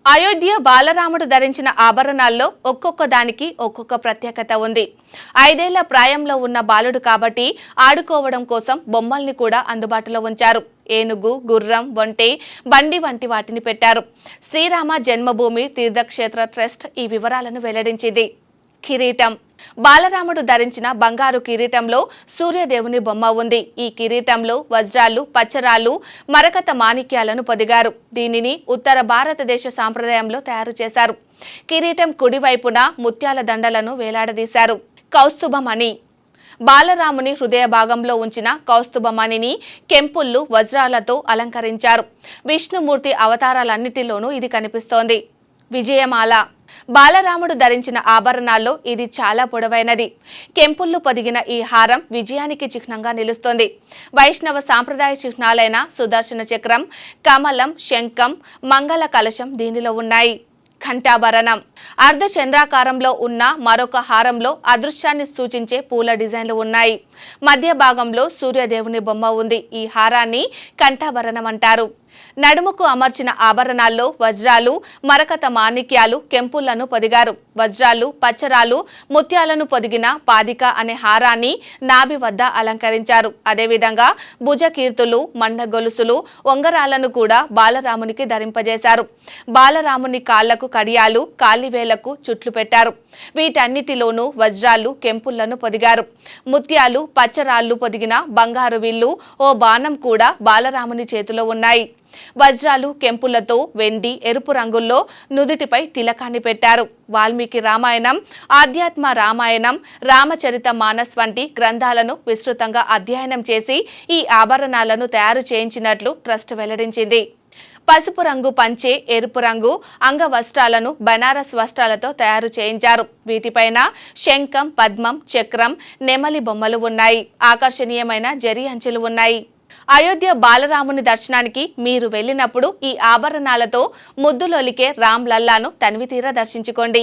అయోధ్య బాలరాముడు ధరించిన ఆభరణాల్లో ఒక్కొక్క దానికి ఒక్కొక్క ప్రత్యేకత ఉంది. 5 ఏళ్ల ప్రాయంలో ఉన్న బాలుడు కాబట్టి ఆడుకోవడం కోసం బొమ్మల్ని కూడా అందుబాటులో ఉంచారు. ఏనుగు, గుర్రం, ఒంటె, బండి వంటి వాటిని పెట్టారు. శ్రీరామ జన్మభూమి తీర్థక్షేత్ర ట్రస్ట్ ఈ వివరాలను వెల్లడించింది. కిరీటం. బాలరాముడు ధరించిన బంగారు కిరీటంలో సూర్యదేవుని బొమ్మ ఉంది. ఈ కిరీటంలో వజ్రాలు, పచ్చరాలు, మరకత మాణిక్యాలను పొదిగారు. దీనిని ఉత్తర భారతదేశ సాంప్రదాయంలో తయారు చేశారు. కిరీటం కుడివైపున ముత్యాల దండలను వేలాడదీశారు. కౌస్తుభమణి. బాలరాముని హృదయ భాగంలో ఉంచిన కౌస్తుభమణిని కెంపుళ్ళు, వజ్రాలతో అలంకరించారు. విష్ణుమూర్తి అవతారాలన్నిటిలోనూ ఇది కనిపిస్తోంది. విజయమాల. బాలరాముడు ధరించిన ఆభరణాల్లో ఇది చాలా పొడవైనది. కెంపుళ్ళు పొదిగిన ఈ హారం విజయానికి చిహ్నంగా నిలుస్తోంది. వైష్ణవ సాంప్రదాయ చిహ్నాలైన సుదర్శన చక్రం, కమలం, శంఖం, మంగళ కలశం దీనిలో ఉన్నాయి. ఘంటాభరణం. అర్ధచంద్రాకారంలో ఉన్న మరొక హారంలో అదృశ్యాన్ని సూచించే పూల డిజైన్లు ఉన్నాయి. మధ్య భాగంలో సూర్యదేవుని బొమ్మ ఉంది. ఈ హారాన్ని కంఠాభరణం అంటారు. నడుముకు అమర్చిన ఆభరణాల్లో వజ్రాలు, మరకత మాణిక్యాలు, కెంపుళ్లను పొదిగారు. వజ్రాలు, పచ్చరాలు, ముత్యాలను పొదిగిన పాదిక అనే హారాన్ని నాభి వద్ద అలంకరించారు. అదేవిధంగా భుజకీర్తులు, మండ గొలుసులు, ఉంగరాలను కూడా బాలరామునికి ధరింపజేశారు. బాలరాముని కాళ్లకు కడియాలు, కాలివేలకు చుట్లు పెట్టారు. వీటన్నిటిలోనూ వజ్రాలు, కెంపుళ్లను పొదిగారు. ముత్యాలు, పచ్చరాళ్లు పొదిగిన బంగారు విల్లు, ఓ బాణం కూడా బాలరాముని చేతిలో ఉన్నాయి. వజ్రాలు, కెంపులతో వెండి, ఎరుపు రంగుల్లో నుదుటిపై తిలకాన్ని పెట్టారు. వాల్మీకి రామాయణం, ఆధ్యాత్మ రామాయణం, రామచరిత మానస్ వంటి గ్రంథాలను విస్తృతంగా అధ్యయనం చేసి ఈ ఆభరణాలను తయారు చేయించినట్లు ట్రస్ట్ వెల్లడించింది. పసుపు రంగు పంచె, ఎరుపు రంగు అంగవస్త్రాలను బనారస్ వస్త్రాలతో తయారు చేయించారు. వీటిపైన శంఖం, పద్మం, చక్రం, నెమలి బొమ్మలు ఉన్నాయి. ఆకర్షణీయమైన జరీ అంచులు ఉన్నాయి. అయోధ్య బాలరాముని దర్శనానికి మీరు వెళ్ళినప్పుడు ఈ ఆభరణాలతో ముద్దులొలికే రామ్ లల్లాను తనివితీరా దర్శించుకోండి.